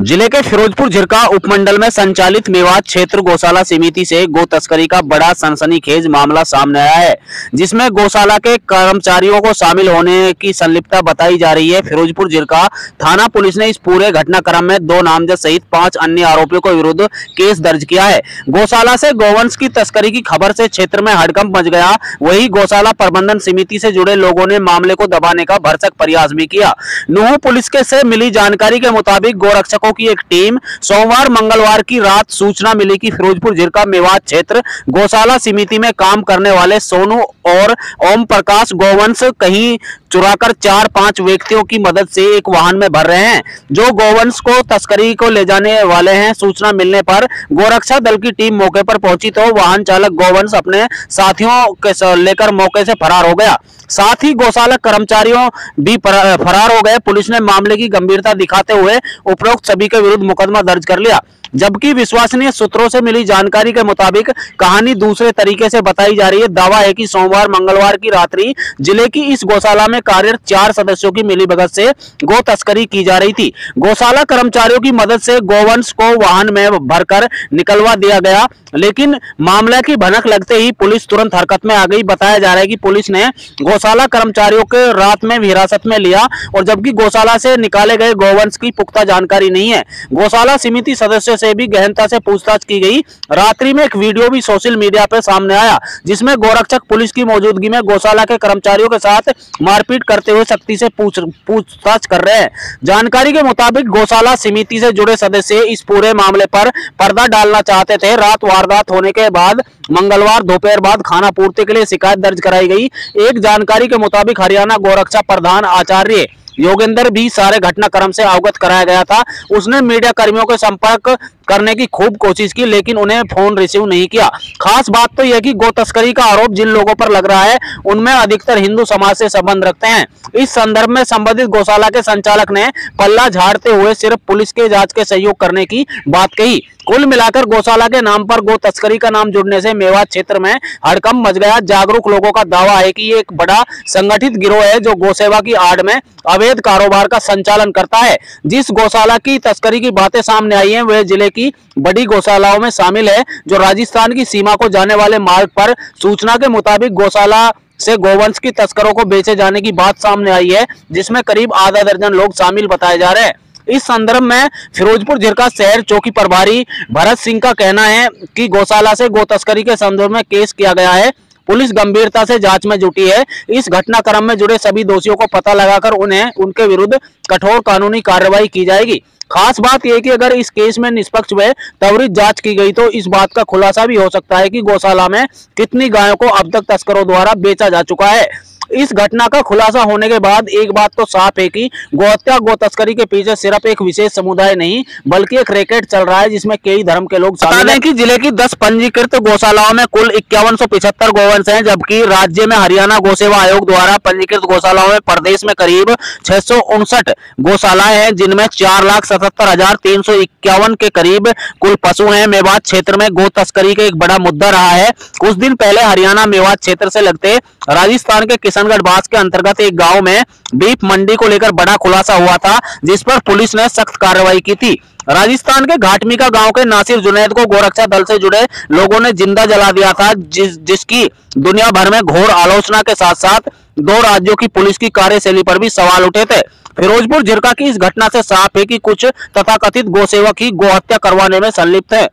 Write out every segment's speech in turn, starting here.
जिले के फिरोजपुर झिरका उपमंडल में संचालित मेवात क्षेत्र गौशाला समिति से गो तस्करी का बड़ा सनसनीखेज मामला सामने आया है, जिसमें गौशाला के कर्मचारियों को शामिल होने की संलिप्तता बताई जा रही है। फिरोजपुर झिरका थाना पुलिस ने इस पूरे घटनाक्रम में 2 नामजद सहित 5 अन्य आरोपियों के विरुद्ध केस दर्ज किया है। गौशाला से गोवंश की तस्करी की खबर से क्षेत्र में हड़कंप मच गया। वही गौशाला प्रबंधन समिति से जुड़े लोगों ने मामले को दबाने का भरसक प्रयास भी किया। नूंह पुलिस के से मिली जानकारी के मुताबिक गोरक्षकों की एक टीम सोमवार मंगलवार की रात सूचना मिली कि फिरोजपुर झिरका मेवात क्षेत्र गौशाला समिति में काम करने वाले सोनू और ओम प्रकाश गोवंश कहीं चुराकर 4-5 व्यक्तियों की मदद से एक वाहन में भर रहे हैं, जो गोवंश को तस्करी को ले जाने वाले हैं। सूचना मिलने पर गोरक्षा दल की टीम मौके पर पहुंची तो वाहन चालक गोवंश अपने साथियों के लेकर मौके से फरार हो गया। साथ ही गौशाला कर्मचारियों भी फरार हो गए। पुलिस ने मामले की गंभीरता दिखाते हुए उपरोक्त सभी के विरुद्ध मुकदमा दर्ज कर लिया, जबकि विश्वसनीय सूत्रों से मिली जानकारी के मुताबिक कहानी दूसरे तरीके से बताई जा रही है। दावा है कि सोमवार मंगलवार की रात्रि जिले की इस गौशाला में कार्यरत 4 सदस्यों की मिलीभगत से गो तस्करी की जा रही थी। गौशाला कर्मचारियों की मदद से गोवंश को वाहन में भरकर निकलवा दिया गया, लेकिन मामले की भनक लगते ही पुलिस तुरंत हरकत में आ गई। बताया जा रहा है कि पुलिस ने गौशाला कर्मचारियों के रात में हिरासत में लिया, और जबकि गौशाला से निकाले गए गोवंश की पुख्ता जानकारी नहीं है। गौशाला समिति सदस्यों से भी गहनता से पूछताछ की गई। रात्रि में एक वीडियो भी सोशल मीडिया पर सामने आया, जिसमें गोरक्षक पुलिस की मौजूदगी में गौशाला के कर्मचारियों के साथ मारपीट करते हुए सख्ती से पूछताछ कर रहे हैं। जानकारी के मुताबिक गौशाला समिति से जुड़े सदस्य इस पूरे मामले पर पर्दा डालना चाहते थे। रात वारदात होने के बाद मंगलवार दोपहर बाद खाना पूर्ति के लिए शिकायत दर्ज कराई गई। एक जानकारी के मुताबिक हरियाणा गोरक्षा प्रधान आचार्य योगेंद्र भी सारे घटनाक्रम से अवगत कराया गया था। उसने मीडिया कर्मियों के संपर्क करने की खूब कोशिश की, लेकिन उन्हें फोन रिसीव नहीं किया। खास बात तो यह कि गो तस्करी का आरोप जिन लोगों पर लग रहा है उनमें अधिकतर हिंदू समाज से संबंध रखते हैं। इस संदर्भ में संबंधित गौशाला के संचालक ने पल्ला झाड़ते हुए सिर्फ पुलिस के जांच के सहयोग करने की बात कही। कुल मिलाकर गौशाला के नाम पर गो तस्करी का नाम जुड़ने से मेवात क्षेत्र में हड़कंप मच गया। जागरूक लोगों का दावा है कि ये एक बड़ा संगठित गिरोह है जो गौसेवा की आड़ में अवैध कारोबार का संचालन करता है। जिस गौशाला की तस्करी की बातें सामने आई हैं वह जिले की बड़ी गौशालाओं में शामिल है, जो राजस्थान की सीमा को जाने वाले मार्ग पर सूचना के मुताबिक गौशाला से गोवंश की तस्करों को बेचे जाने की बात सामने आई है, जिसमें करीब आधा दर्जन लोग शामिल बताए जा रहे हैं। इस संदर्भ में फिरोजपुर झिरका शहर चौकी प्रभारी भरत सिंह का कहना है कि गौशाला से गो तस्करी के संदर्भ में केस किया गया है। पुलिस गंभीरता से जांच में जुटी है। इस घटनाक्रम में जुड़े सभी दोषियों को पता लगाकर उन्हें उनके विरुद्ध कठोर कानूनी कार्रवाई की जाएगी। खास बात यह कि अगर इस केस में निष्पक्ष व त्वरित जांच की गई तो इस बात का खुलासा भी हो सकता है कि गौशाला में कितनी गायों को अब तक तस्करों द्वारा बेचा जा चुका है। इस घटना का खुलासा होने के बाद एक बात तो साफ है कि गौहत्या गो तस्करी के पीछे सिर्फ एक विशेष समुदाय नहीं बल्कि एक रैकेट चल रहा है, जिसमें कई धर्म के लोग शामिल हैं। कि जिले की 10 पंजीकृत गौशालाओं में कुल 5175 गोवंश हैं, जबकि राज्य में हरियाणा गौसेवा आयोग द्वारा पंजीकृत गौशालाओं में प्रदेश में करीब 659 गौशालाएं हैं, जिनमें 4,77,351 के करीब कुल पशु हैं। मेवात क्षेत्र में गो तस्करी का एक बड़ा मुद्दा रहा है। कुछ दिन पहले हरियाणा मेवात क्षेत्र से लगते राजस्थान के किशनगढ़ बास के अंतर्गत एक गांव में बीफ मंडी को लेकर बड़ा खुलासा हुआ था, जिस पर पुलिस ने सख्त कार्रवाई की थी। राजस्थान के घाटमिका गांव के नासिर जुनैद को गोरक्षा दल से जुड़े लोगों ने जिंदा जला दिया था, जिसकी दुनिया भर में घोर आलोचना के साथ साथ 2 राज्यों की पुलिस की कार्यशैली पर भी सवाल उठे थे। फिरोजपुर झिरका की इस घटना से साफ है कि कुछ तथाकथित गौसेवक ही गोहत्या करवाने में संलिप्त है।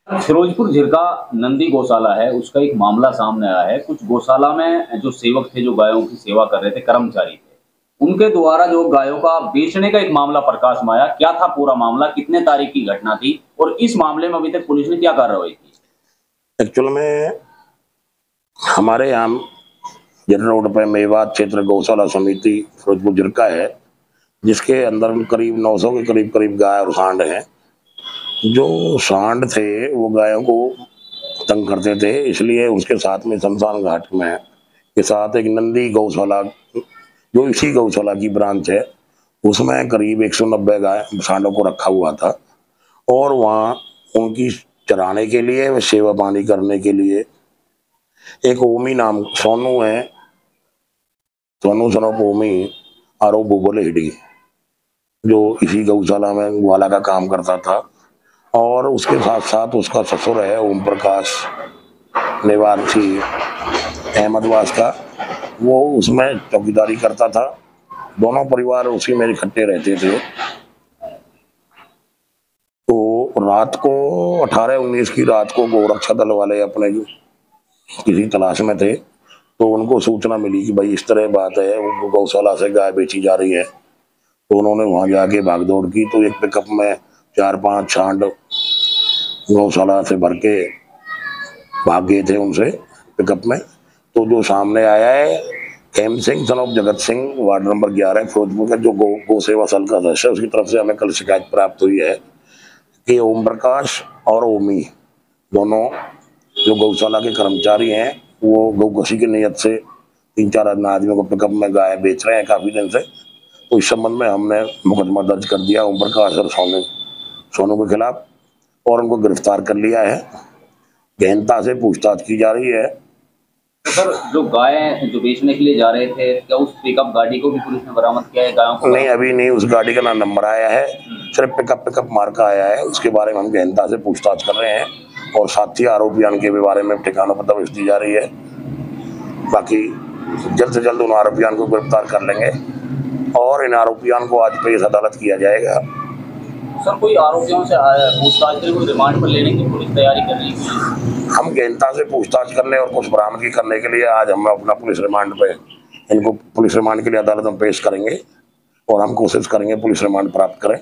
फिरोजपुर झिरका नंदी गौशाला है, उसका एक मामला सामने आया है। कुछ गौशाला में जो सेवक थे, जो गायों की सेवा कर रहे थे, कर्मचारी थे, उनके द्वारा जो गायों का बेचने का एक मामला प्रकाश में आया। क्या था पूरा मामला, कितने तारीख की घटना थी और इस मामले में अभी तक पुलिस ने क्या कार्रवाई की? एक्चुअल में हमारे यहाँ जनरल रोड पे मेवात क्षेत्र गौशाला समिति फिरोजपुर झिरका है, जिसके अंदर करीब 900 के करीब गाय और सांड हैं। जो सांड थे वो गायों को तंग करते थे, इसलिए उसके साथ में शमशान घाट में के साथ एक नंदी गौशाला जो इसी गौशाला की ब्रांच है, उसमें करीब 190 गाय सांडों को रखा हुआ था, और वहाँ उनकी चराने के लिए व सेवा पानी करने के लिए एक ओमी नाम सोनू है, सोनू सनोप ओमी आरोप बोले हिडी जो इसी गौशाला में ग्वाला का काम करता था, और उसके साथ साथ उसका ससुर है ओम प्रकाश निवासी अहमदवास का, वो उसमें चौकीदारी करता था। दोनों परिवार उसी में इकट्ठे रहते थे। तो रात को 18-19 की रात को गोरक्षा दल वाले अपने किसी तलाश में थे, तो उनको सूचना मिली कि भाई इस तरह बात है, उनको गौशाला से गाय बेची जा रही है। तो उन्होंने वहां जाके भागदौड़ की। तो एक पिकअप में 4-5 छांड गौशाला से भर के भाग गए थे उनसे पिकअप में। तो जो सामने आया है हेम Singh son of Jagat Singh, ward number 11 Firozpur का, जो गौ सेवा सल का सदस्य, उसकी तरफ से हमें कल शिकायत प्राप्त हुई है कि ओम प्रकाश और ओमी दोनों जो गौशाला के कर्मचारी हैं, वो गौकशी की नियत से 3-4 आदमियों को पिकअप में गाय बेच रहे हैं काफी दिन से। तो इस संबंध में हमने मुकदमा दर्ज कर दिया ओम प्रकाश और सोनू के खिलाफ, और उनको गिरफ्तार कर लिया है। गहनता से पूछताछ की जा रही है। तो सर, जो गाय जो बेचने के लिए जा रहे थे, क्या उस पिकअप गाड़ी को भी पुलिस ने बरामद किया है गायों को? नहीं, अभी नहीं, उस गाड़ी का ना नंबर आया है, सिर्फ पिकअप मार्का आया है। उसके बारे में हम गहनता से पूछताछ कर रहे हैं, और साथी आरोपियों के बारे में ठिकानों पर तफ्तीश दी जा रही है। बाकी जल्द से जल्द उन आरोपियों को गिरफ्तार कर लेंगे, और इन आरोपियों को आज पेश अदालत किया जाएगा। सर, कोई आरोपियों से पूछताछ के लिए रिमांड पर लेने की पुलिस तैयारी कर रही है? हम गहनता से पूछताछ करने और कुछ बरामदगी करने के लिए आज हम अपना पुलिस रिमांड पे इनको पुलिस रिमांड के लिए अदालत में पेश करेंगे, और हम कोशिश करेंगे पुलिस रिमांड प्राप्त करें।